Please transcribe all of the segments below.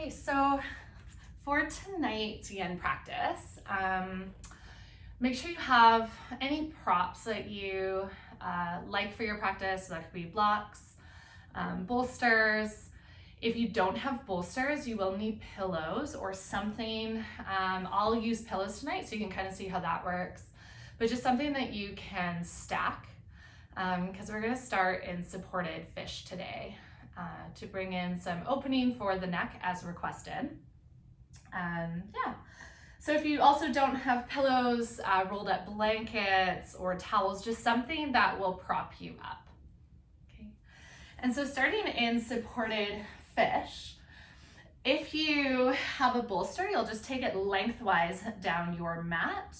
Okay, so for tonight's yin practice, make sure you have any props that you like for your practice. So that could be blocks, bolsters. If you don't have bolsters, you will need pillows or something. I'll use pillows tonight so you can kind of see how that works, but just something that you can stack because we're going to start in supported fish today to bring in some opening for the neck as requested. Yeah. So if you also don't have pillows, rolled up blankets or towels, just something that will prop you up. Okay. And so starting in supported fish, if you have a bolster, you'll just take it lengthwise down your mat.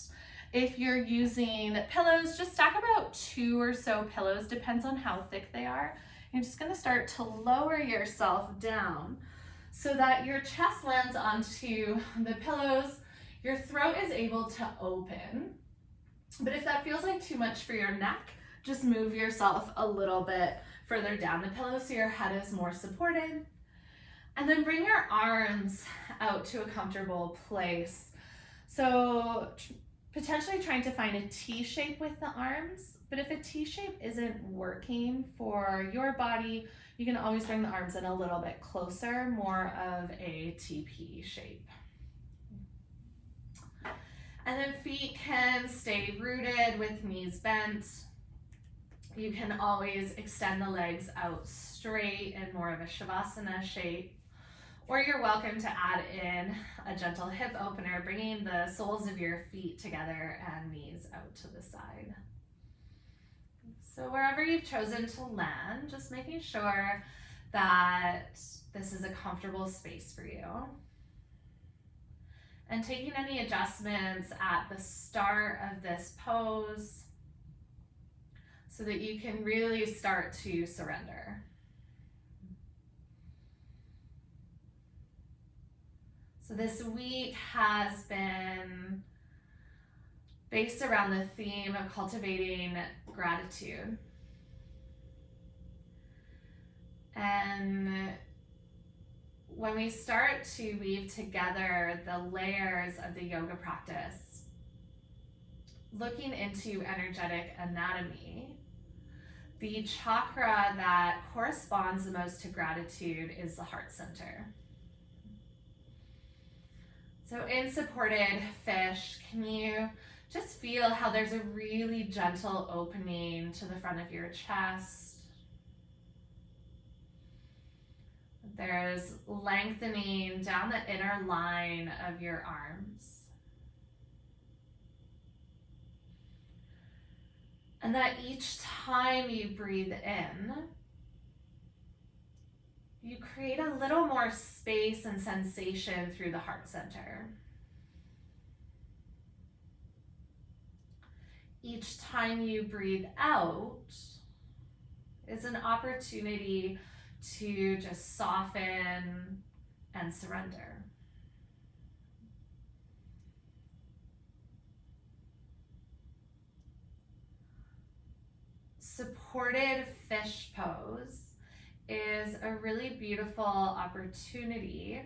If you're using pillows, just stack about 2 or so pillows, depends on how thick they are. You're just gonna start to lower yourself down so that your chest lands onto the pillows. Your throat is able to open. But if that feels like too much for your neck, just move yourself a little bit further down the pillow so your head is more supported. And then bring your arms out to a comfortable place. So potentially trying to find a T shape with the arms, but if a T shape isn't working for your body, you can always bring the arms in a little bit closer, more of a TP shape. And then feet can stay rooted with knees bent. You can always extend the legs out straight in more of a Shavasana shape. Or you're welcome to add in a gentle hip opener, bringing the soles of your feet together and knees out to the side. So wherever you've chosen to land, just making sure that this is a comfortable space for you. And taking any adjustments at the start of this pose so that you can really start to surrender. So this week has been based around the theme of cultivating gratitude. And when we start to weave together the layers of the yoga practice, looking into energetic anatomy, the chakra that corresponds the most to gratitude is the heart center. So in supported fish, can you just feel how there's a really gentle opening to the front of your chest? There's lengthening down the inner line of your arms. And that each time you breathe in, you create a little more space and sensation through the heart center. Each time you breathe out is an opportunity to just soften and surrender. Supported fish pose is a really beautiful opportunity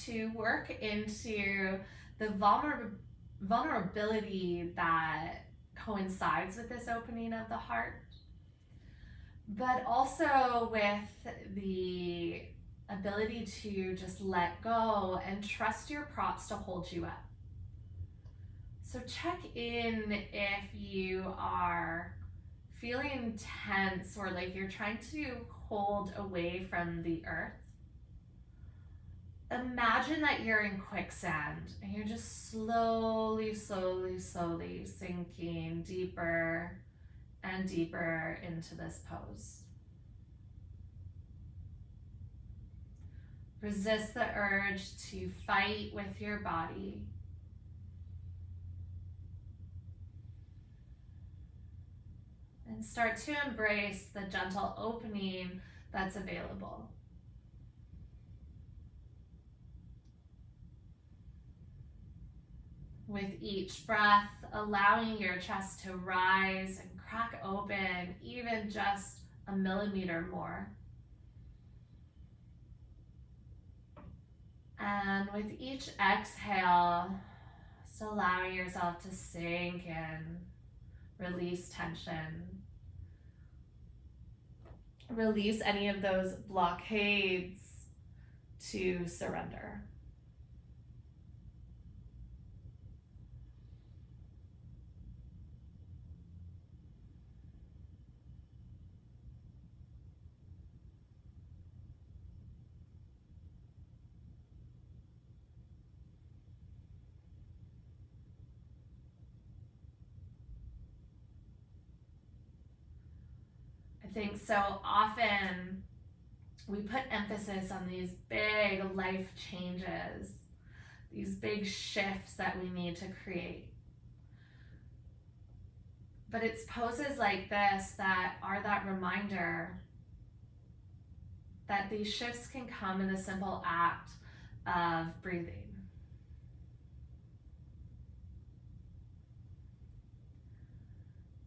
to work into the vulnerability that coincides with this opening of the heart, but also with the ability to just let go and trust your props to hold you up. So check in if you are feeling tense or like you're trying to hold away from the earth. Imagine that you're in quicksand and you're just slowly sinking deeper and deeper into this pose. Resist the urge to fight with your body. And start to embrace the gentle opening that's available. With each breath, allowing your chest to rise and crack open even just a millimeter more. And with each exhale, just allow yourself to sink and release tension. Release any of those blockades to surrender. I think so often we put emphasis on these big life changes, these big shifts that we need to create. But it's poses like this that are that reminder that these shifts can come in the simple act of breathing.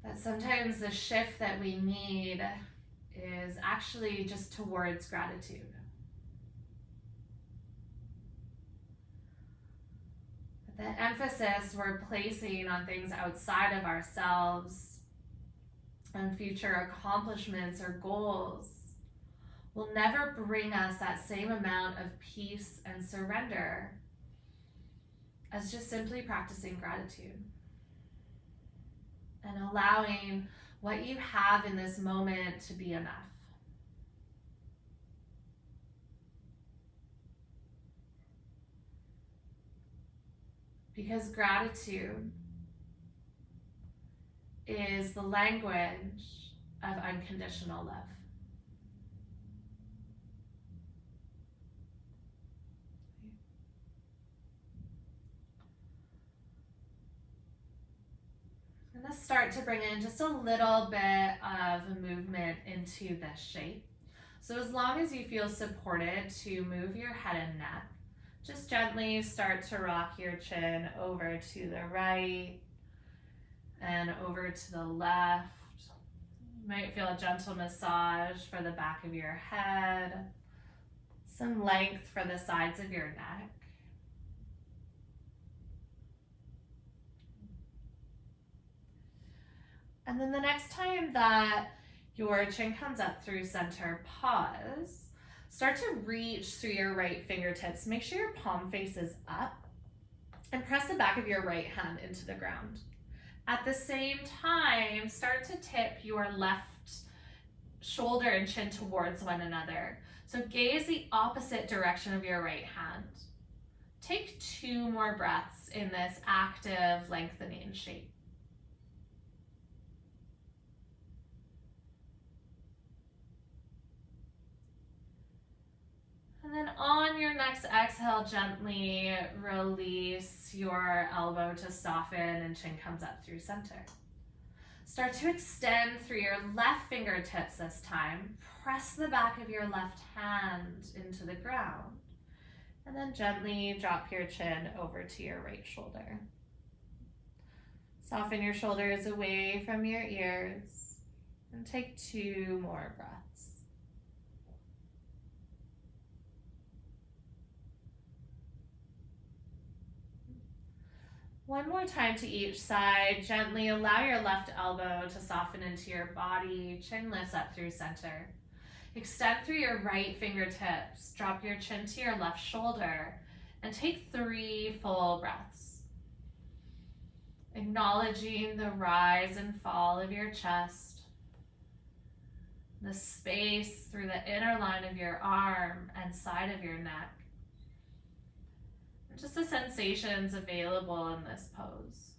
That sometimes the shift that we need is actually just towards gratitude. The emphasis we're placing on things outside of ourselves and future accomplishments or goals will never bring us that same amount of peace and surrender as just simply practicing gratitude and allowing what you have in this moment to be enough. Because gratitude is the language of unconditional love. I'm going to start to bring in just a little bit of movement into this shape. So as long as you feel supported to move your head and neck, just gently start to rock your chin over to the right and over to the left. You might feel a gentle massage for the back of your head, some length for the sides of your neck. And then the next time that your chin comes up through center, pause. Start to reach through your right fingertips. Make sure your palm faces up and press the back of your right hand into the ground. At the same time, start to tip your left shoulder and chin towards one another. So gaze the opposite direction of your right hand. Take 2 more breaths in this active lengthening shape. And then on your next exhale, gently release your elbow to soften and chin comes up through center. Start to extend through your left fingertips this time. Press the back of your left hand into the ground. And then gently drop your chin over to your right shoulder. Soften your shoulders away from your ears and take 2 more breaths. One more time to each side. Gently allow your left elbow to soften into your body. Chin lifts up through center. Extend through your right fingertips. Drop your chin to your left shoulder and take 3 full breaths. Acknowledging the rise and fall of your chest, the space through the inner line of your arm and side of your neck. Just the sensations available in this pose.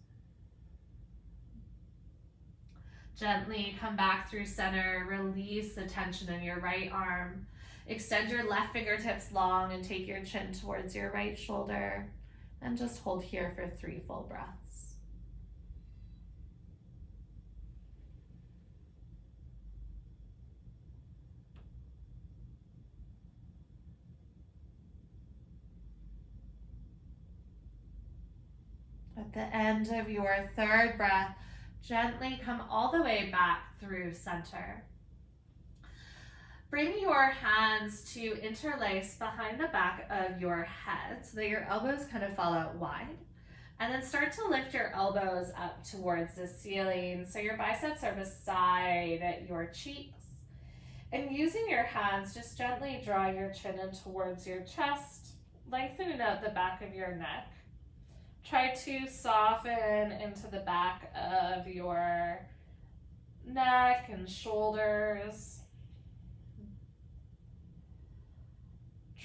Gently come back through center, release the tension in your right arm. Extend your left fingertips long and take your chin towards your right shoulder. And just hold here for 3 full breaths. At the end of your 3rd breath, gently come all the way back through center. Bring your hands to interlace behind the back of your head so that your elbows kind of fall out wide. And then start to lift your elbows up towards the ceiling so your biceps are beside your cheeks. And using your hands, just gently draw your chin in towards your chest, lengthening out the back of your neck. Try to soften into the back of your neck and shoulders.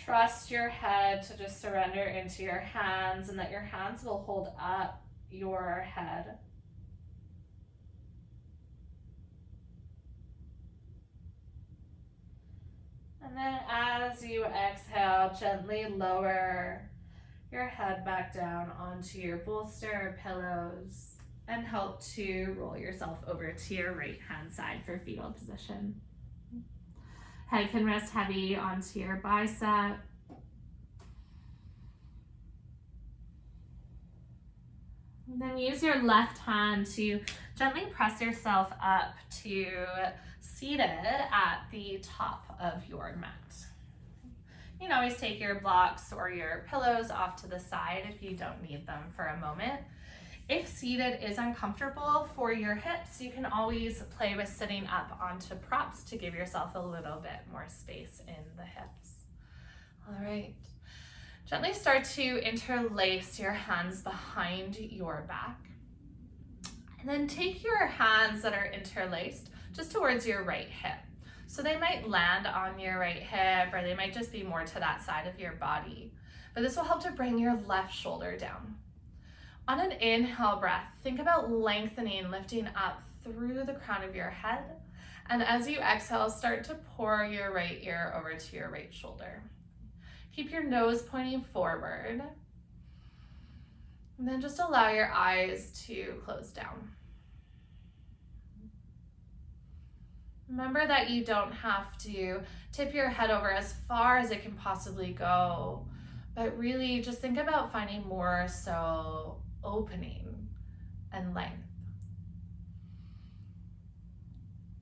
Trust your head to just surrender into your hands and that your hands will hold up your head. And then as you exhale, gently lower your head back down onto your bolster or pillows and help to roll yourself over to your right hand side for fetal position. Head can rest heavy onto your bicep. And then use your left hand to gently press yourself up to seated at the top of your mat. You can always take your blocks or your pillows off to the side if you don't need them for a moment. If seated is uncomfortable for your hips, you can always play with sitting up onto props to give yourself a little bit more space in the hips. All right. Gently start to interlace your hands behind your back. And then take your hands that are interlaced just towards your right hip. So they might land on your right hip, or they might just be more to that side of your body. But this will help to bring your left shoulder down. On an inhale breath, think about lengthening, lifting up through the crown of your head. And as you exhale, start to pour your right ear over to your right shoulder. Keep your nose pointing forward. And then just allow your eyes to close down. Remember that you don't have to tip your head over as far as it can possibly go, but really just think about finding more so opening and length.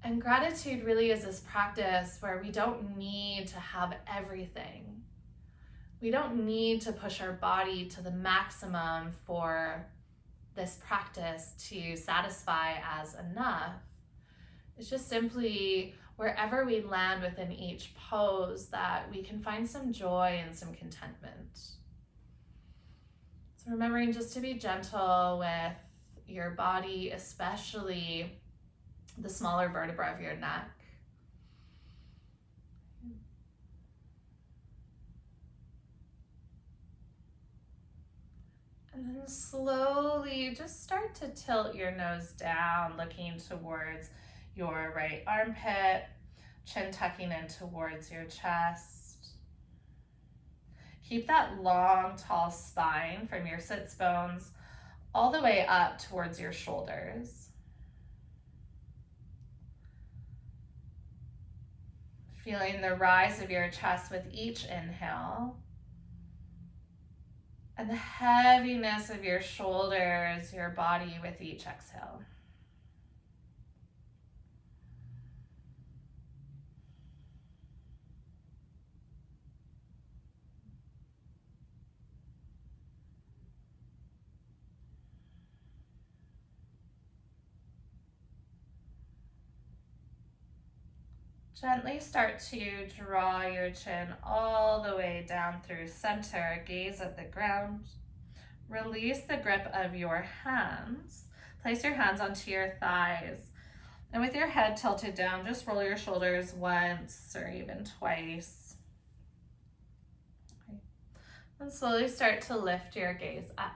And gratitude really is this practice where we don't need to have everything. We don't need to push our body to the maximum for this practice to satisfy as enough. It's just simply wherever we land within each pose that we can find some joy and some contentment. So remembering just to be gentle with your body, especially the smaller vertebra of your neck. And then slowly just start to tilt your nose down, looking towards your right armpit, chin tucking in towards your chest. Keep that long, tall spine from your sits bones all the way up towards your shoulders. Feeling the rise of your chest with each inhale. And the heaviness of your shoulders, your body with each exhale. Gently start to draw your chin all the way down through center, gaze at the ground. Release the grip of your hands. Place your hands onto your thighs. And with your head tilted down, just roll your shoulders once or even twice. Okay. And slowly start to lift your gaze up.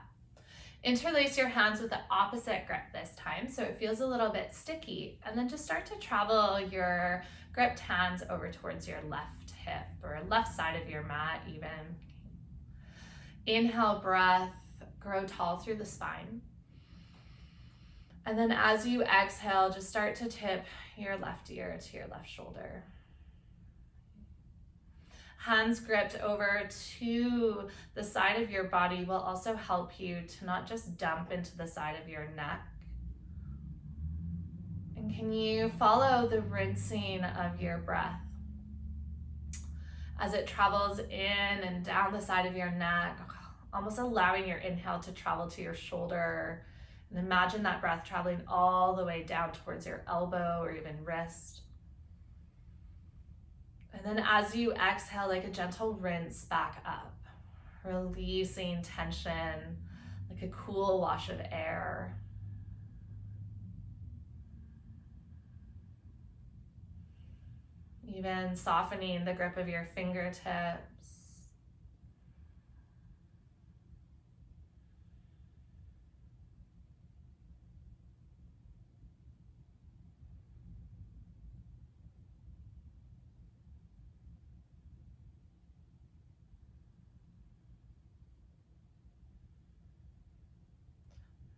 Interlace your hands with the opposite grip this time, so it feels a little bit sticky. And then just start to travel your gripped hands over towards your left hip or left side of your mat even. Inhale, breath, grow tall through the spine. And then as you exhale, just start to tip your left ear to your left shoulder. Hands gripped over to the side of your body will also help you to not just dump into the side of your neck. And can you follow the rinsing of your breath? as it travels in and down the side of your neck, almost allowing your inhale to travel to your shoulder. And imagine that breath traveling all the way down towards your elbow or even wrist. And then as you exhale, like a gentle rinse back up, releasing tension like a cool wash of air. Even softening the grip of your fingertips.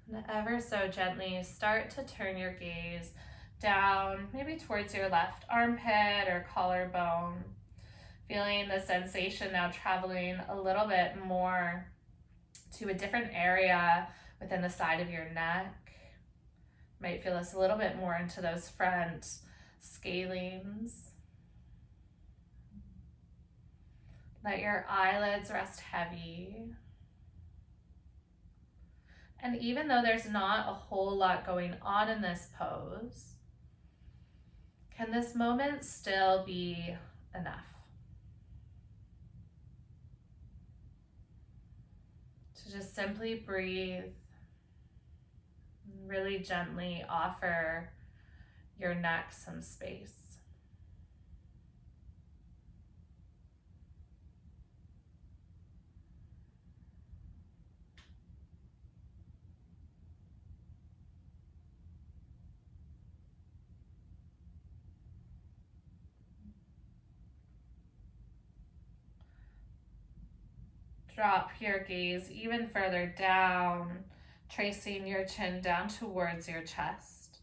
And ever so gently start to turn your gaze down, maybe towards your left armpit or collarbone. Feeling the sensation now traveling a little bit more to a different area within the side of your neck. Might feel this a little bit more into those front scalenes. Let your eyelids rest heavy. And even though there's not a whole lot going on in this pose, can this moment still be enough? To just simply breathe, and really gently offer your neck some space. Drop your gaze even further down, tracing your chin down towards your chest.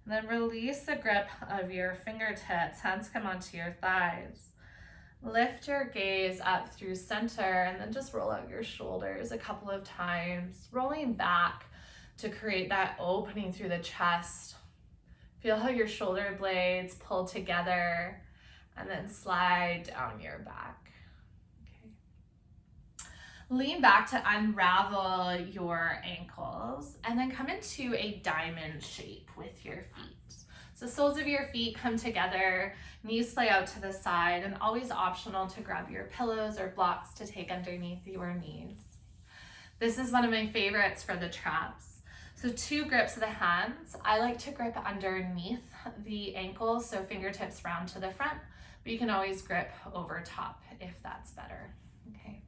And then release the grip of your fingertips. Hands come onto your thighs. Lift your gaze up through center and then just roll out your shoulders a couple of times, rolling back to create that opening through the chest. Feel how your shoulder blades pull together and then slide down your back. Lean back to unravel your ankles and then come into a diamond shape with your feet. So soles of your feet come together, knees splay out to the side, and always optional to grab your pillows or blocks to take underneath your knees. This is one of my favorites for the traps. So 2 grips of the hands. I like to grip underneath the ankles, so fingertips round to the front, but you can always grip over top if that's better. Okay.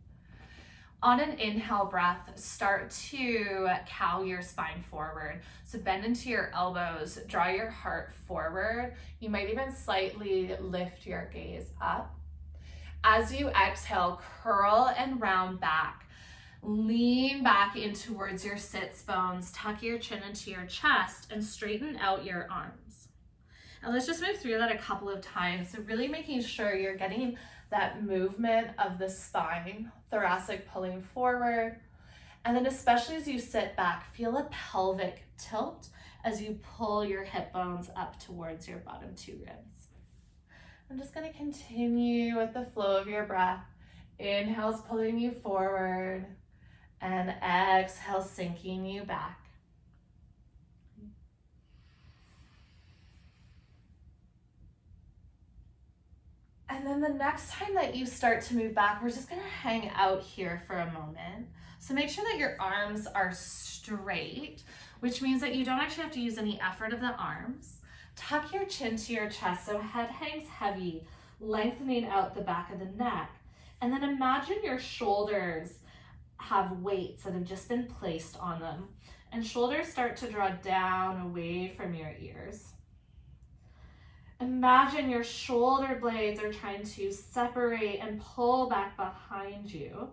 On an inhale breath, start to cow your spine forward. So bend into your elbows, draw your heart forward. You might even slightly lift your gaze up. As you exhale, curl and round back. Lean back in towards your sits bones, tuck your chin into your chest, and straighten out your arms. And let's just move through that a couple of times. So really making sure you're getting that movement of the spine, thoracic pulling forward. And then especially as you sit back, feel a pelvic tilt as you pull your hip bones up towards your bottom 2 ribs. I'm just gonna continue with the flow of your breath. Inhale's pulling you forward and exhale, sinking you back. And then the next time that you start to move back, we're just gonna hang out here for a moment. So make sure that your arms are straight, which means that you don't actually have to use any effort of the arms. Tuck your chin to your chest so head hangs heavy, lengthening out the back of the neck. And then imagine your shoulders have weights that have just been placed on them. And shoulders start to draw down away from your ears. Imagine your shoulder blades are trying to separate and pull back behind you.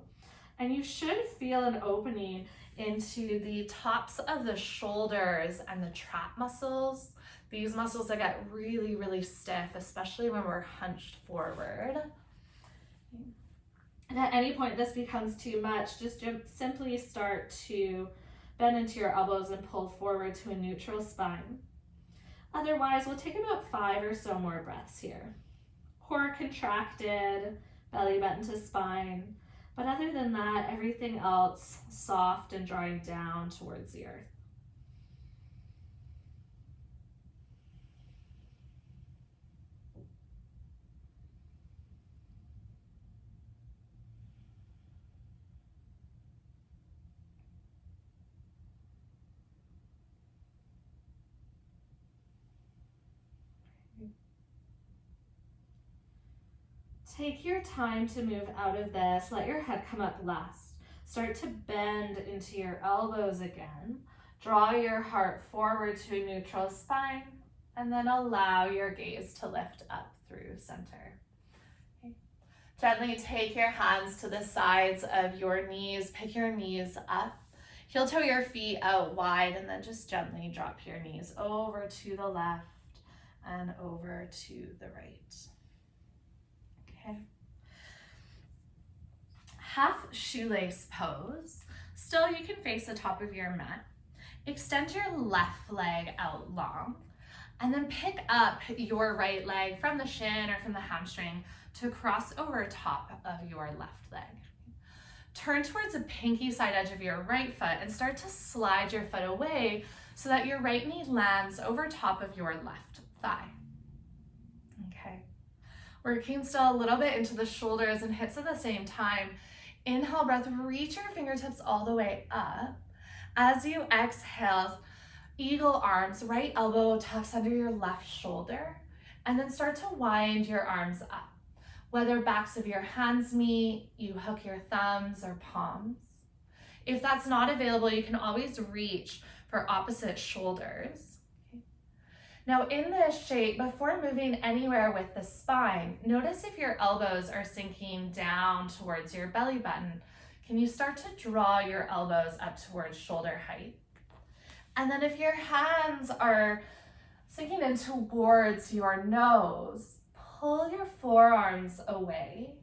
And you should feel an opening into the tops of the shoulders and the trap muscles. These muscles that get really, really stiff, especially when we're hunched forward. And at any point this becomes too much, just simply start to bend into your elbows and pull forward to a neutral spine. Otherwise, we'll take about 5 or so more breaths here. Core contracted, belly button to spine. But other than that, everything else soft and drawing down towards the earth. Take your time to move out of this. Let your head come up less. Start to bend into your elbows again. Draw your heart forward to a neutral spine, and then allow your gaze to lift up through center. Okay. Gently take your hands to the sides of your knees. Pick your knees up. Heel toe your feet out wide, and then just gently drop your knees over to the left and over to the right. Okay. Half shoelace pose. Still, you can face the top of your mat. Extend your left leg out long, and then pick up your right leg from the shin or from the hamstring to cross over top of your left leg. Turn towards the pinky side edge of your right foot and start to slide your foot away so that your right knee lands over top of your left thigh. Okay. Working still a little bit into the shoulders and hips at the same time. Inhale, breath, reach your fingertips all the way up. As you exhale, eagle arms, right elbow tucks under your left shoulder, and then start to wind your arms up. Whether backs of your hands meet, you hook your thumbs or palms. If that's not available, you can always reach for opposite shoulders. Now in this shape, before moving anywhere with the spine, notice if your elbows are sinking down towards your belly button. Can you start to draw your elbows up towards shoulder height? And then if your hands are sinking in towards your nose, pull your forearms away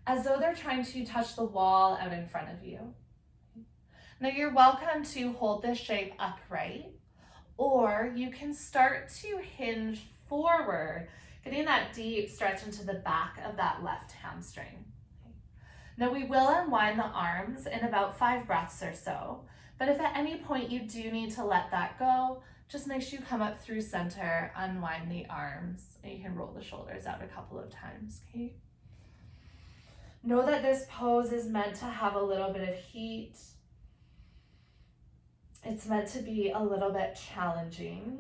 as though they're trying to touch the wall out in front of you. Now you're welcome to hold this shape upright, or you can start to hinge forward, getting that deep stretch into the back of that left hamstring. Now we will unwind the arms in about 5 breaths or so, but if at any point you do need to let that go, just make sure you come up through center, unwind the arms, and you can roll the shoulders out a couple of times, okay? Know that this pose is meant to have a little bit of heat. It's meant to be a little bit challenging.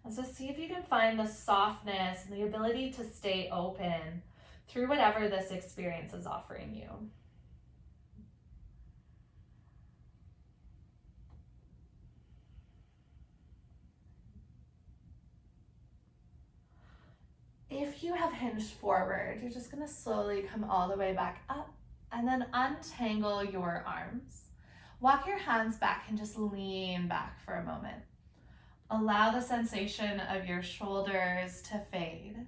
And so see if you can find the softness and the ability to stay open through whatever this experience is offering you. If you have hinged forward, you're just going to slowly come all the way back up and then untangle your arms. Walk your hands back and just lean back for a moment. Allow the sensation of your shoulders to fade.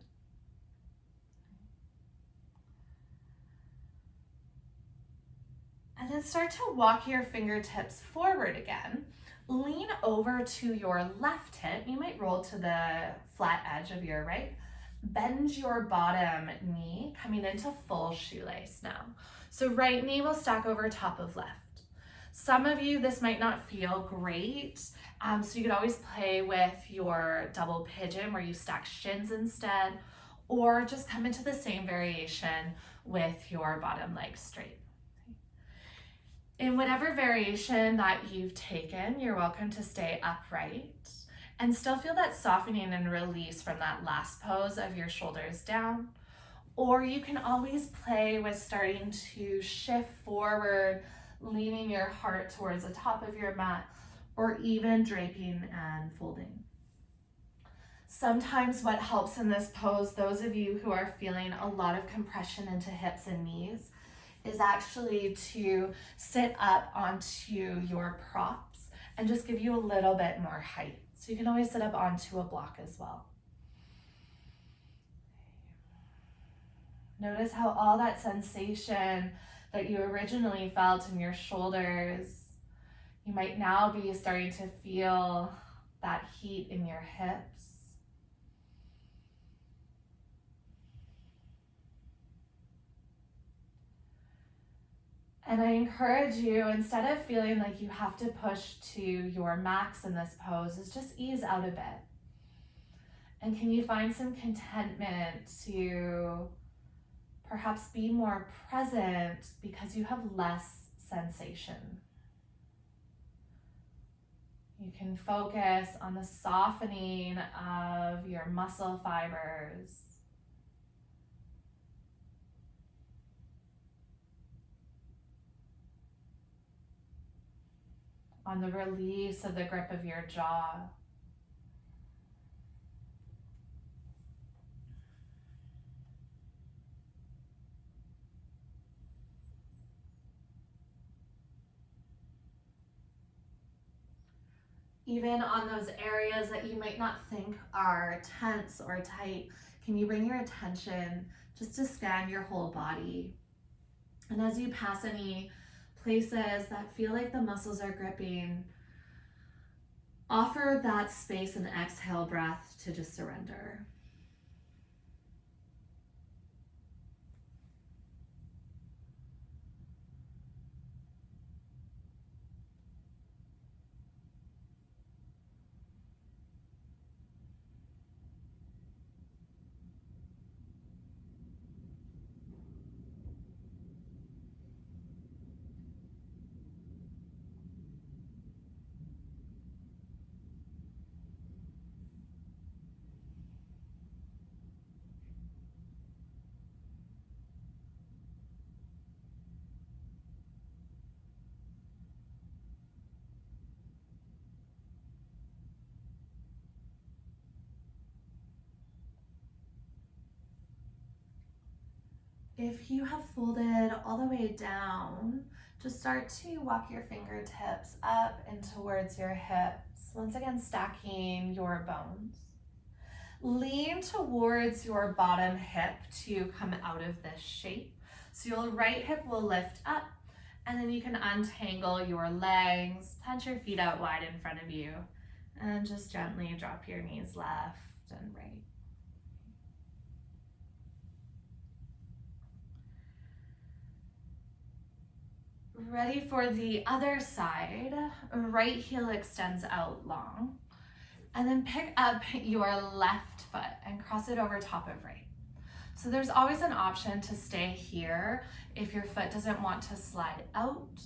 And then start to walk your fingertips forward again. Lean over to your left hip. You might roll to the flat edge of your right. Bend your bottom knee, coming into full shoelace now. So right knee will stack over top of left. Some of you, this might not feel great, so you could always play with your double pigeon where you stack shins instead, or just come into the same variation with your bottom leg straight. In whatever variation that you've taken, you're welcome to stay upright and still feel that softening and release from that last pose of your shoulders down. Or you can always play with starting to shift forward, leaning your heart towards the top of your mat, or even draping and folding. Sometimes what helps in this pose, those of you who are feeling a lot of compression into hips and knees, is actually to sit up onto your props and just give you a little bit more height. So you can always sit up onto a block as well. Notice how all that sensation that you originally felt in your shoulders, you might now be starting to feel that heat in your hips. And I encourage you, instead of feeling like you have to push to your max in this pose, is just ease out a bit. And can you find some contentment to perhaps be more present because you have less sensation? You can focus on the softening of your muscle fibers, on the release of the grip of your jaw. Even on those areas that you might not think are tense or tight, can you bring your attention just to scan your whole body? And as you pass any places that feel like the muscles are gripping, offer that space and exhale breath to just surrender. If you have folded all the way down, just start to walk your fingertips up and towards your hips. Once again, stacking your bones. Lean towards your bottom hip to come out of this shape. So your right hip will lift up, and then you can untangle your legs, plant your feet out wide in front of you, and just gently drop your knees left and right. Ready for the other side. Right heel extends out long. And then pick up your left foot and cross it over top of right. So there's always an option to stay here if your foot doesn't want to slide out,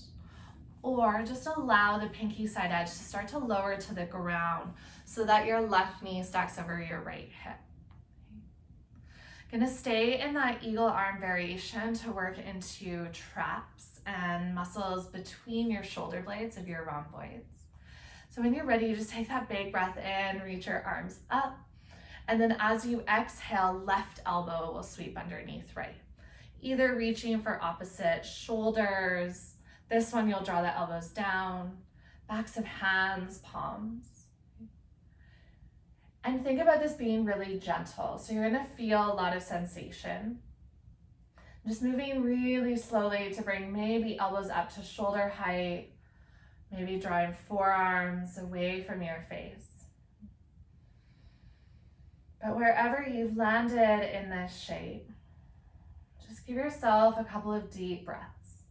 or just allow the pinky side edge to start to lower to the ground so that your left knee stacks over your right hip. Gonna stay in that eagle arm variation to work into traps and muscles between your shoulder blades of your rhomboids. So when you're ready, you just take that big breath in, reach your arms up, and then as you exhale, left elbow will sweep underneath right. Either reaching for opposite shoulders. This one, you'll draw the elbows down, backs of hands, palms. And think about this being really gentle. So you're gonna feel a lot of sensation. Just moving really slowly to bring maybe elbows up to shoulder height, maybe drawing forearms away from your face. But wherever you've landed in this shape, just give yourself a couple of deep breaths.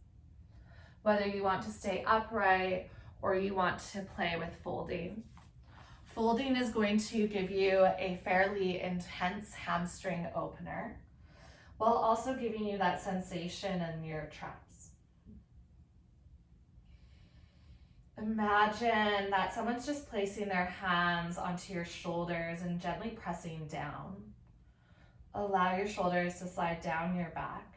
Whether you want to stay upright or you want to play with folding. Folding is going to give you a fairly intense hamstring opener, while also giving you that sensation in your traps. Imagine that someone's just placing their hands onto your shoulders and gently pressing down. Allow your shoulders to slide down your back.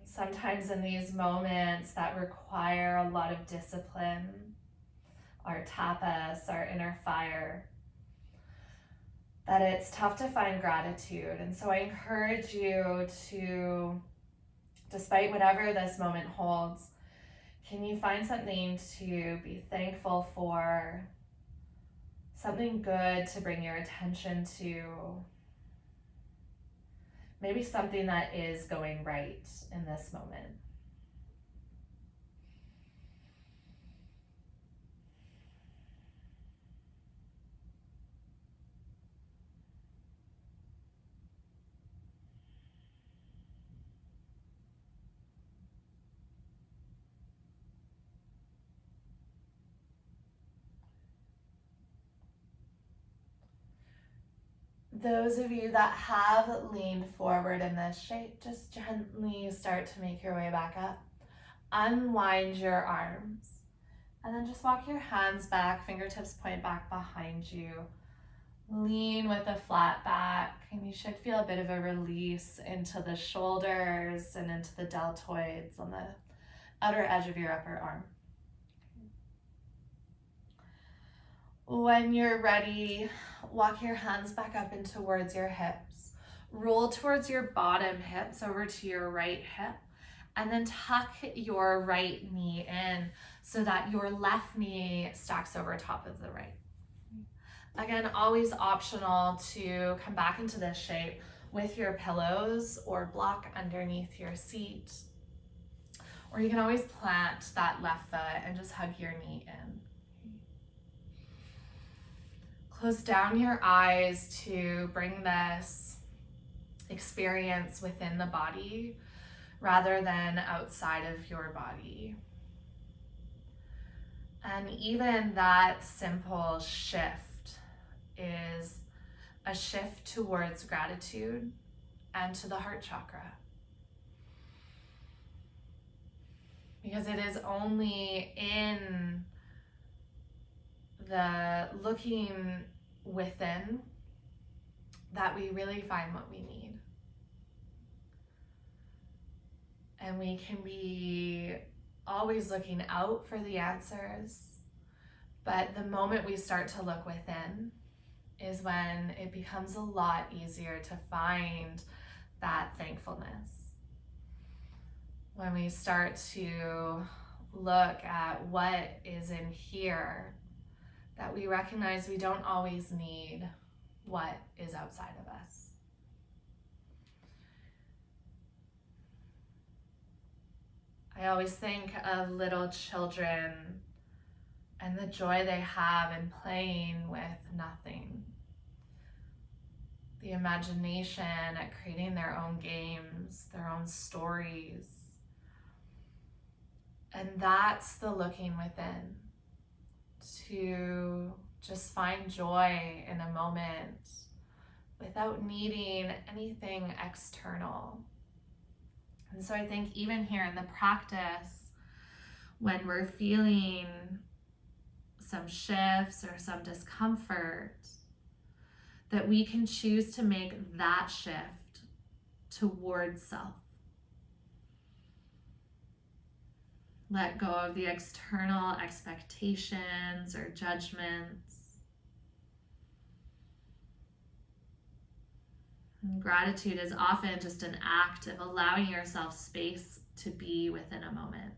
Sometimes in these moments that require a lot of discipline, our tapas, our inner fire, that it's tough to find gratitude. And so I encourage you to, despite whatever this moment holds, can you find something to be thankful for, something good to bring your attention to, maybe something that is going right in this moment. Those of you that have leaned forward in this shape, just gently start to make your way back up. Unwind your arms. And then just walk your hands back, fingertips point back behind you. Lean with a flat back, and you should feel a bit of a release into the shoulders and into the deltoids on the outer edge of your upper arm. When you're ready, walk your hands back up and towards your hips. Roll towards your bottom hips over to your right hip, and then tuck your right knee in so that your left knee stacks over top of the right. Again, always optional to come back into this shape with your pillows or block underneath your seat. Or you can always plant that left foot and just hug your knee in. Close down your eyes to bring this experience within the body rather than outside of your body. And even that simple shift is a shift towards gratitude and to the heart chakra. Because it is only in the looking within that we really find what we need. And we can be always looking out for the answers, but the moment we start to look within is when it becomes a lot easier to find that thankfulness. When we start to look at what is in here, that we recognize we don't always need what is outside of us. I always think of little children and the joy they have in playing with nothing. The imagination at creating their own games, their own stories. And that's the looking within, to just find joy in a moment without needing anything external. And so I think even here in the practice, when we're feeling some shifts or some discomfort, that we can choose to make that shift towards self. Let go of the external expectations or judgments. And gratitude is often just an act of allowing yourself space to be within a moment.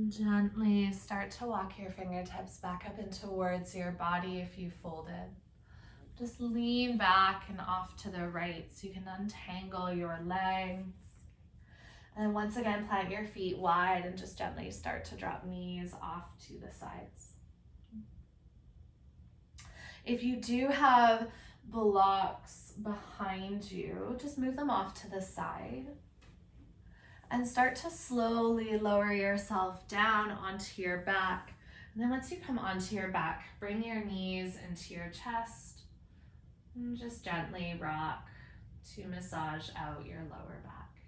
Gently start to walk your fingertips back up and towards your body if you folded. Just lean back and off to the right so you can untangle your legs. And then once again, plant your feet wide and just gently start to drop knees off to the sides. If you do have blocks behind you, just move them off to the side. And start to slowly lower yourself down onto your back. And then once you come onto your back, bring your knees into your chest and just gently rock to massage out your lower back.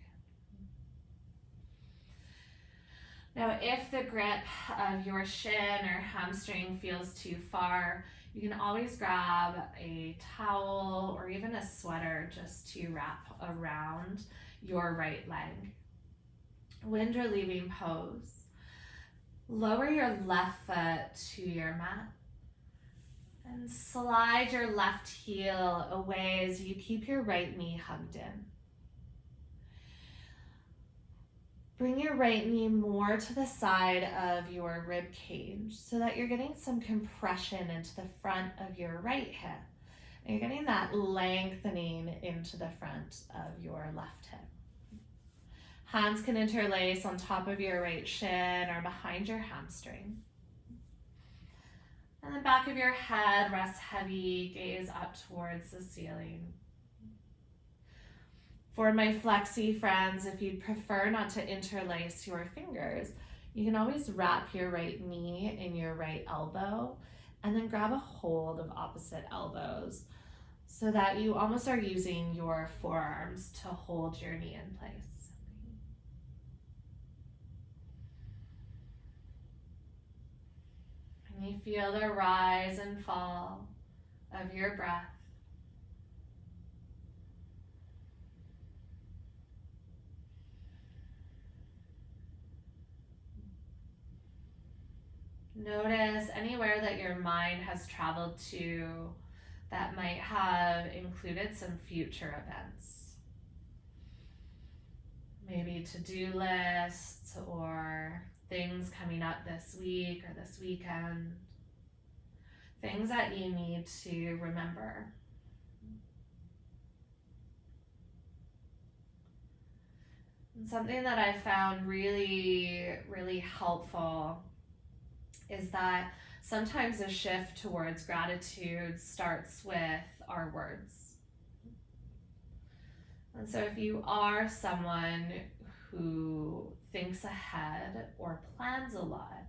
Now, if the grip of your shin or hamstring feels too far, you can always grab a towel or even a sweater just to wrap around your right leg. Wind relieving pose. Lower your left foot to your mat and slide your left heel away as you keep your right knee hugged in. Bring your right knee more to the side of your rib cage so that you're getting some compression into the front of your right hip. And you're getting that lengthening into the front of your left hip. Hands can interlace on top of your right shin or behind your hamstring. And the back of your head rests heavy, gaze up towards the ceiling. For my flexi friends, if you'd prefer not to interlace your fingers, you can always wrap your right knee in your right elbow and then grab a hold of opposite elbows so that you almost are using your forearms to hold your knee in place. And you feel the rise and fall of your breath. Notice anywhere that your mind has traveled to that might have included some future events. Maybe to-do lists or things coming up this week or this weekend. Things that you need to remember. And something that I found really, really helpful is that sometimes a shift towards gratitude starts with our words. And so if you are someone who thinks ahead or plans a lot,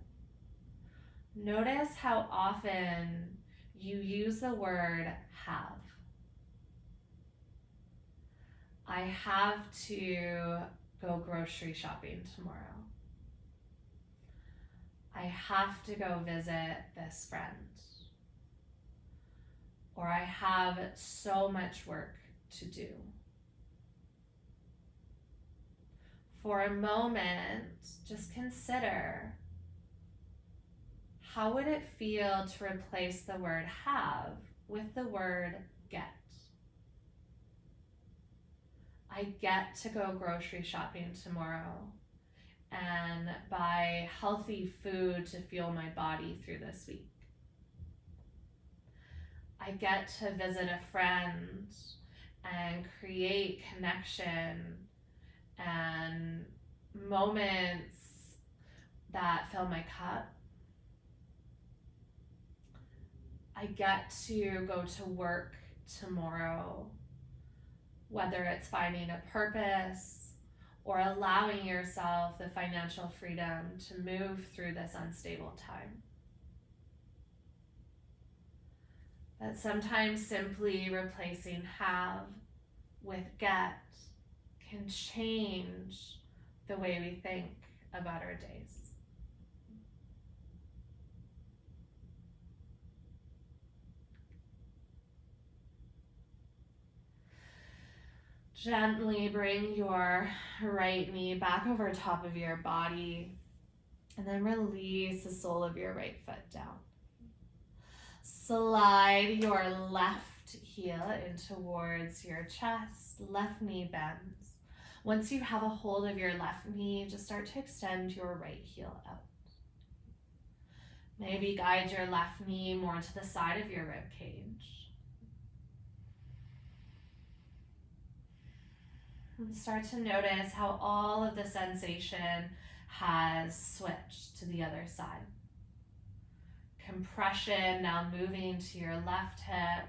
notice how often you use the word have. I have to go grocery shopping tomorrow. I have to go visit this friend. Or I have so much work to do. For a moment, just consider, how would it feel to replace the word have with the word get? I get to go grocery shopping tomorrow and buy healthy food to fuel my body through this week. I get to visit a friend and create connection and moments that fill my cup. I get to go to work tomorrow, whether it's finding a purpose or allowing yourself the financial freedom to move through this unstable time. That sometimes simply replacing have with get can change the way we think about our days. Gently bring your right knee back over top of your body and then release the sole of your right foot down. Slide your left heel in towards your chest, left knee bends. Once you have a hold of your left knee, just start to extend your right heel out. Maybe guide your left knee more to the side of your rib cage. And start to notice how all of the sensation has switched to the other side. Compression now moving to your left hip.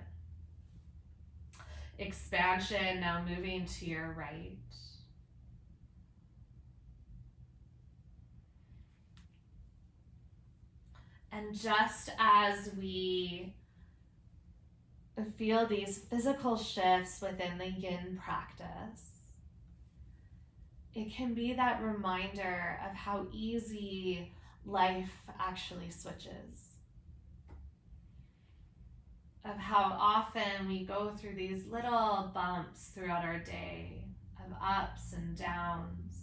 Expansion now moving to your right. And just as we feel these physical shifts within the Yin practice, it can be that reminder of how easy life actually switches. Of how often we go through these little bumps throughout our day, of ups and downs.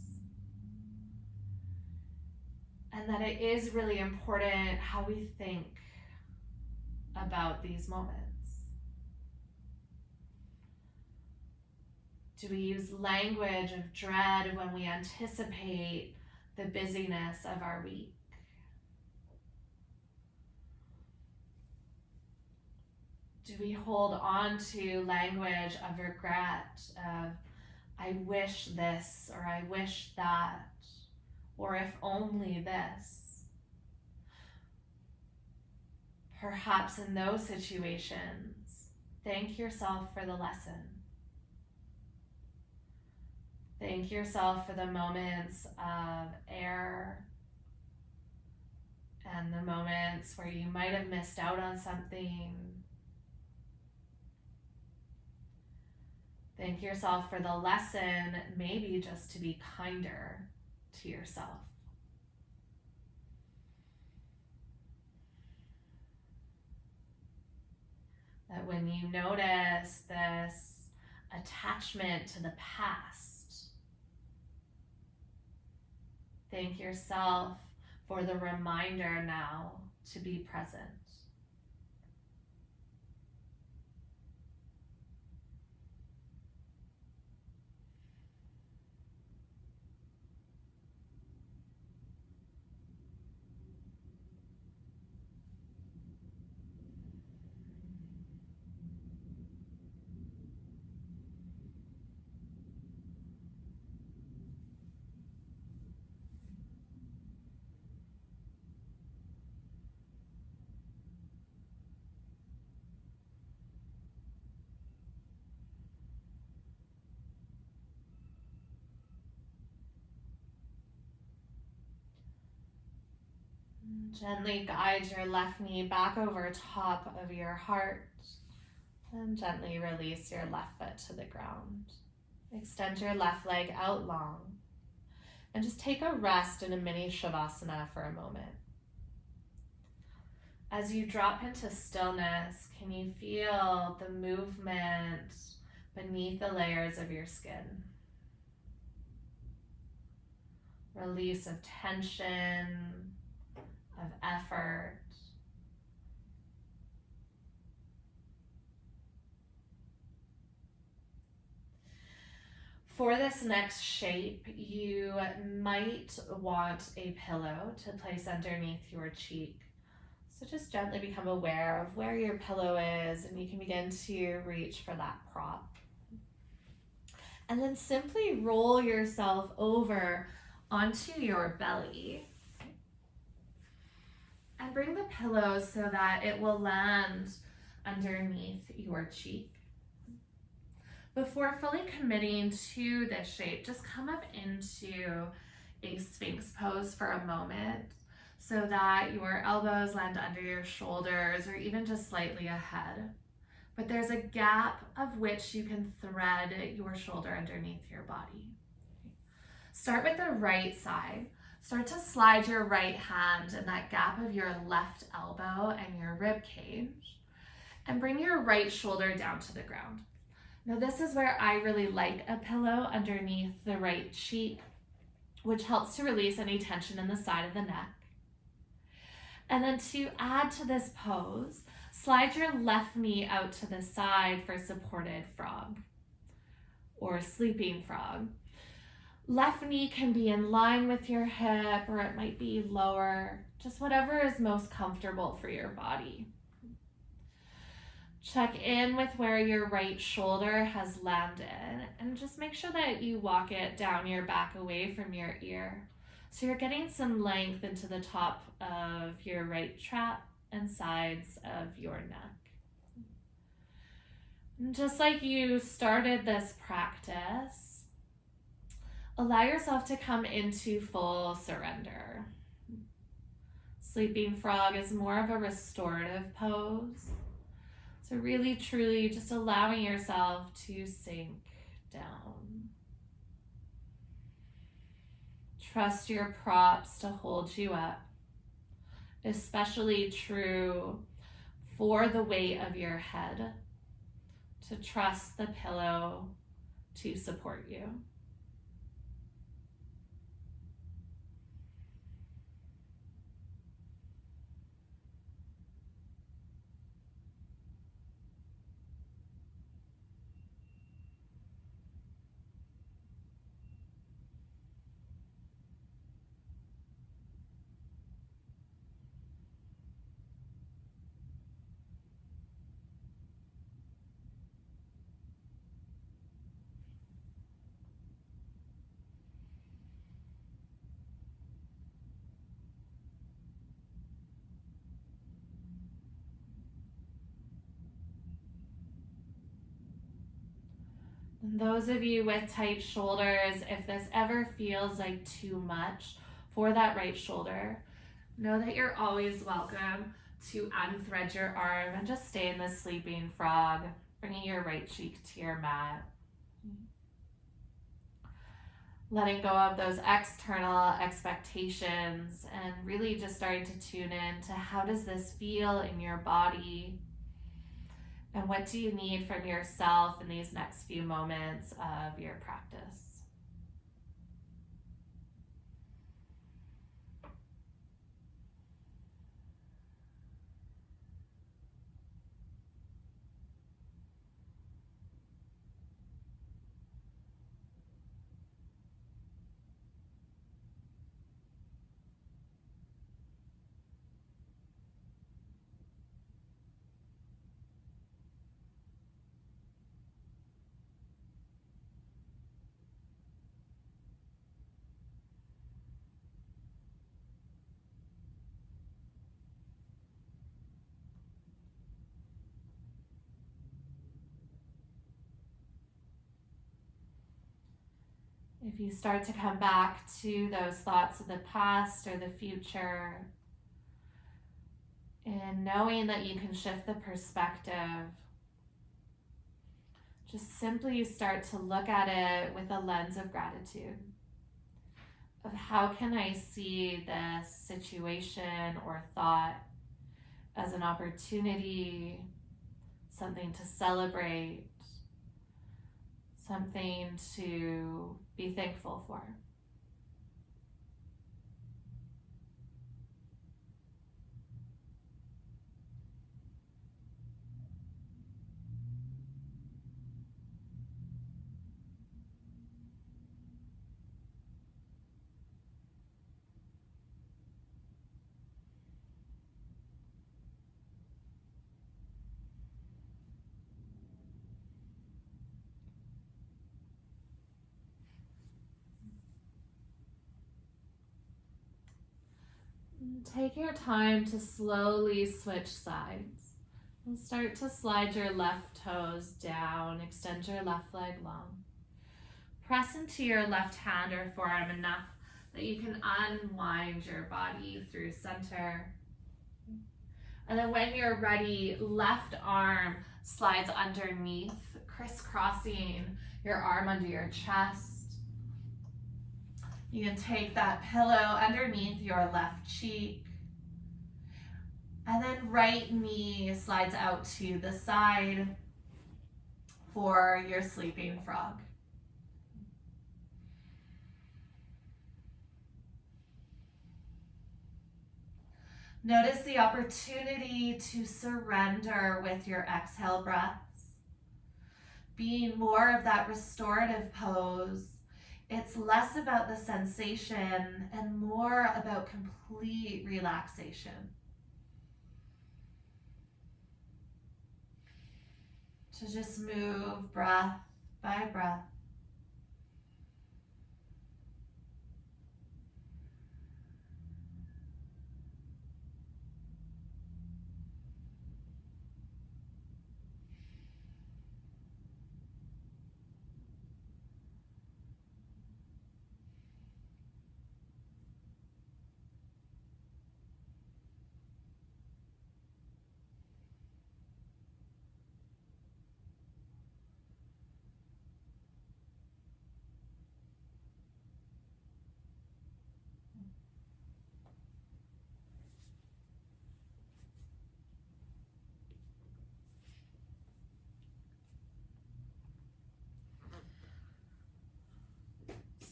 And that it is really important how we think about these moments. Do we use language of dread when we anticipate the busyness of our week? Do we hold on to language of regret, of I wish this, or I wish that, or if only this? Perhaps in those situations, thank yourself for the lesson. Thank yourself for the moments of error and the moments where you might have missed out on something. Thank yourself for the lesson, maybe just to be kinder to yourself. That when you notice this attachment to the past, thank yourself for the reminder now to be present. Gently guide your left knee back over top of your heart and gently release your left foot to the ground. Extend your left leg out long and just take a rest in a mini shavasana for a moment. As you drop into stillness, can you feel the movement beneath the layers of your skin? Release of tension, of effort. For this next shape, you might want a pillow to place underneath your cheek. So just gently become aware of where your pillow is, and you can begin to reach for that prop. And then simply roll yourself over onto your belly and bring the pillow so that it will land underneath your cheek. Before fully committing to this shape, just come up into a Sphinx pose for a moment so that your elbows land under your shoulders or even just slightly ahead. But there's a gap of which you can thread your shoulder underneath your body. Start with the right side. Start to slide your right hand in that gap of your left elbow and your rib cage, and bring your right shoulder down to the ground. Now this is where I really like a pillow underneath the right cheek, which helps to release any tension in the side of the neck. And then to add to this pose, slide your left knee out to the side for supported frog or sleeping frog. Left knee can be in line with your hip, or it might be lower, just whatever is most comfortable for your body. Check in with where your right shoulder has landed and just make sure that you walk it down your back away from your ear. So you're getting some length into the top of your right trap and sides of your neck. And just like you started this practice, allow yourself to come into full surrender. Sleeping frog is more of a restorative pose. So really, truly just allowing yourself to sink down. Trust your props to hold you up. Especially true for the weight of your head, to trust the pillow to support you. And those of you with tight shoulders, if this ever feels like too much for that right shoulder, know that you're always welcome to unthread your arm and just stay in this sleeping frog, bringing your right cheek to your mat. Letting go of those external expectations and really just starting to tune in to how does this feel in your body, and what do you need from yourself in these next few moments of your practice. If you start to come back to those thoughts of the past or the future, and knowing that you can shift the perspective, just simply start to look at it with a lens of gratitude. Of how can I see this situation or thought as an opportunity, something to celebrate, something to be thankful for. Take your time to slowly switch sides. And start to slide your left toes down, extend your left leg long. Press into your left hand or forearm enough that you can unwind your body through center. And then when you're ready, left arm slides underneath, crisscrossing your arm under your chest. You can take that pillow underneath your left cheek. And then right knee slides out to the side for your sleeping frog. Notice the opportunity to surrender with your exhale breaths. Being more of that restorative pose, it's less about the sensation and more about complete relaxation. To just move breath by breath.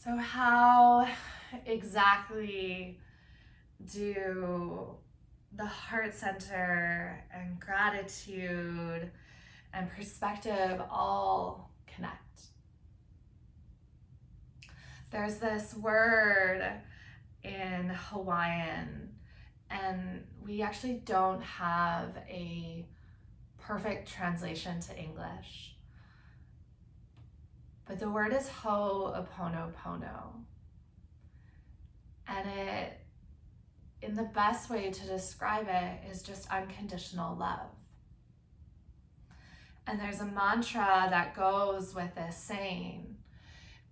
So how exactly do the heart center and gratitude and perspective all connect? There's this word in Hawaiian, and we actually don't have a perfect translation to English. But the word is ho'oponopono. And it, in the best way to describe it, is just unconditional love. And there's a mantra that goes with this saying,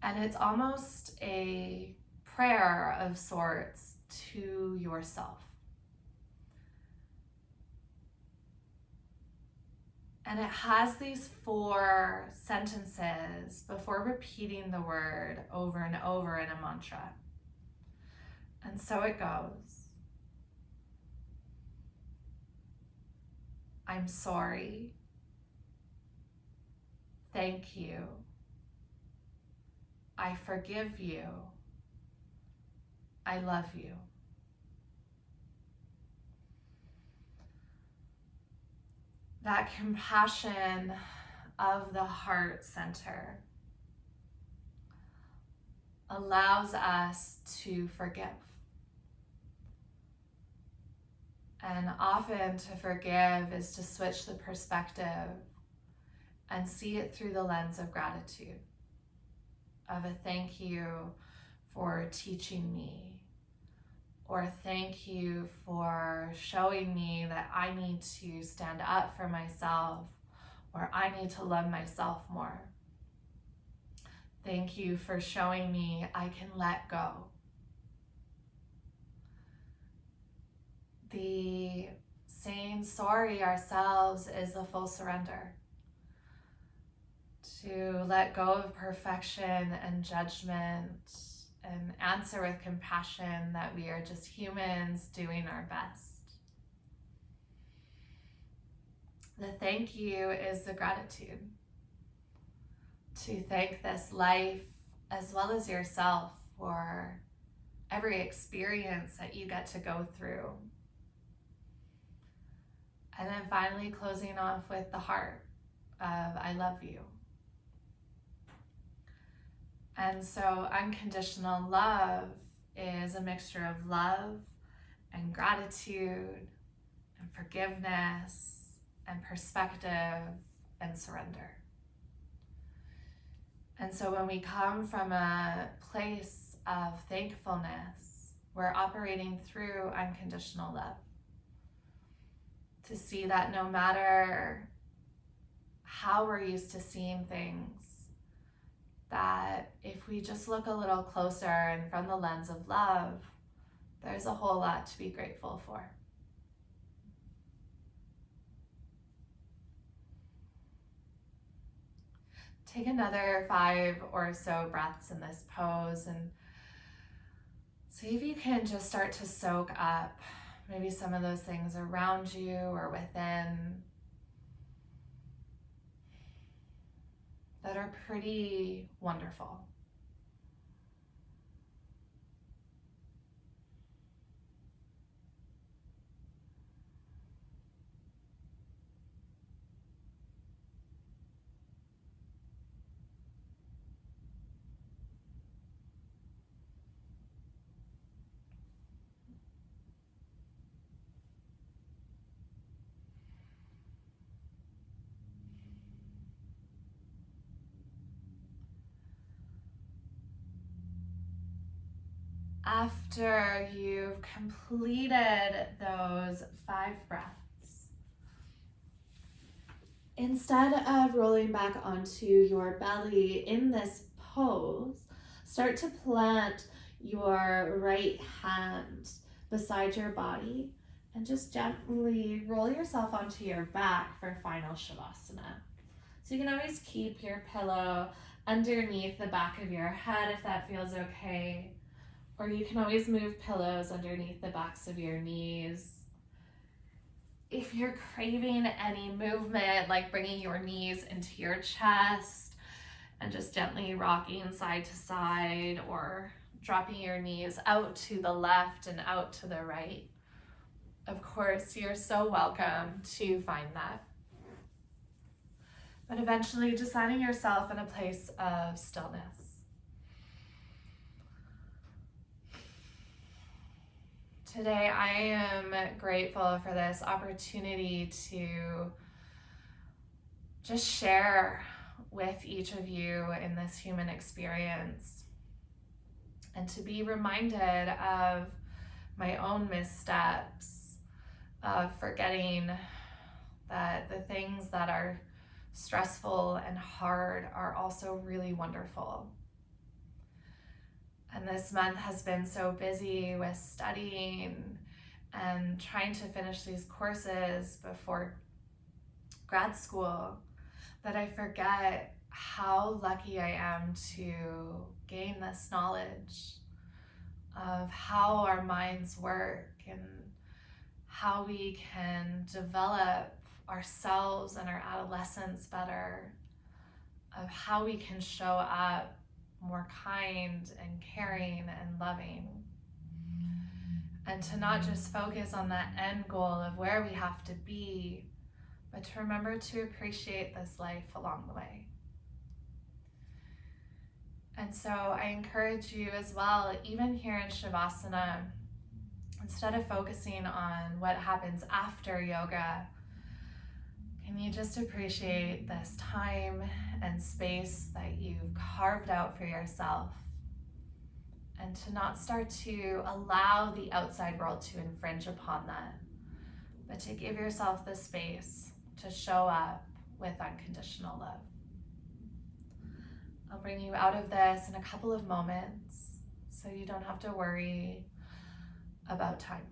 and it's almost a prayer of sorts to yourself. And it has these 4 sentences before repeating the word over and over in a mantra. And so it goes. I'm sorry. Thank you. I forgive you. I love you. That compassion of the heart center allows us to forgive. And often to forgive is to switch the perspective and see it through the lens of gratitude, of a thank you for teaching me, or thank you for showing me that I need to stand up for myself, or I need to love myself more. Thank you for showing me I can let go. The saying sorry ourselves is the full surrender. To let go of perfection and judgment and answer with compassion that we are just humans doing our best. The thank you is the gratitude. To thank this life as well as yourself for every experience that you get to go through. And then finally closing off with the heart of I love you. And so unconditional love is a mixture of love and gratitude and forgiveness and perspective and surrender. And so when we come from a place of thankfulness, we're operating through unconditional love. To see that no matter how we're used to seeing things, that if we just look a little closer and from the lens of love, there's a whole lot to be grateful for. Take another 5 or so breaths in this pose and see if you can just start to soak up maybe some of those things around you or within that are pretty wonderful. After you've completed those 5 breaths, instead of rolling back onto your belly in this pose, start to plant your right hand beside your body and just gently roll yourself onto your back for final Shavasana. So you can always keep your pillow underneath the back of your head if that feels okay. Or you can always move pillows underneath the backs of your knees. If you're craving any movement, like bringing your knees into your chest and just gently rocking side to side or dropping your knees out to the left and out to the right. Of course, you're so welcome to find that. But eventually just landing yourself in a place of stillness. Today, I am grateful for this opportunity to just share with each of you in this human experience and to be reminded of my own missteps, of forgetting that the things that are stressful and hard are also really wonderful. And this month has been so busy with studying and trying to finish these courses before grad school that I forget how lucky I am to gain this knowledge of how our minds work and how we can develop ourselves and our adolescence better, of how we can show up more kind and caring and loving, and to not just focus on that end goal of where we have to be, but to remember to appreciate this life along the way. And so I encourage you as well, even here in Shavasana, instead of focusing on what happens after yoga, can you just appreciate this time and space that you've carved out for yourself, and to not start to allow the outside world to infringe upon that, but to give yourself the space to show up with unconditional love. I'll bring you out of this in a couple of moments so you don't have to worry about time.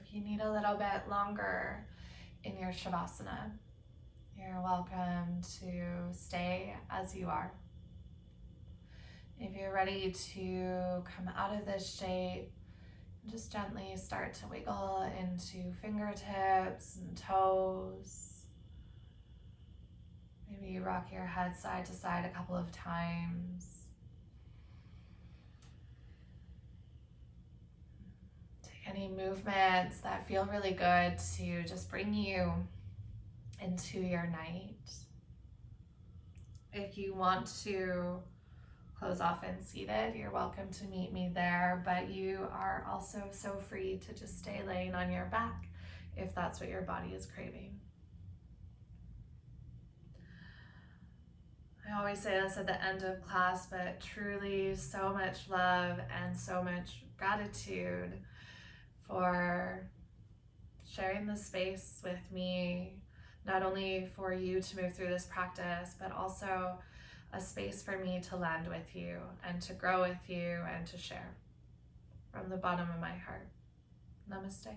If you need a little bit longer in your Shavasana, you're welcome to stay as you are. If you're ready to come out of this shape, just gently start to wiggle into fingertips and toes. Maybe you rock your head side to side a couple of times. any movements that feel really good to just bring you into your night. If you want to close off and seated, you're welcome to meet me there, but you are also so free to just stay laying on your back if that's what your body is craving. I always say this at the end of class, but truly so much love and so much gratitude for sharing this space with me, not only for you to move through this practice, but also a space for me to land with you and to grow with you and to share. From the bottom of my heart. Namaste.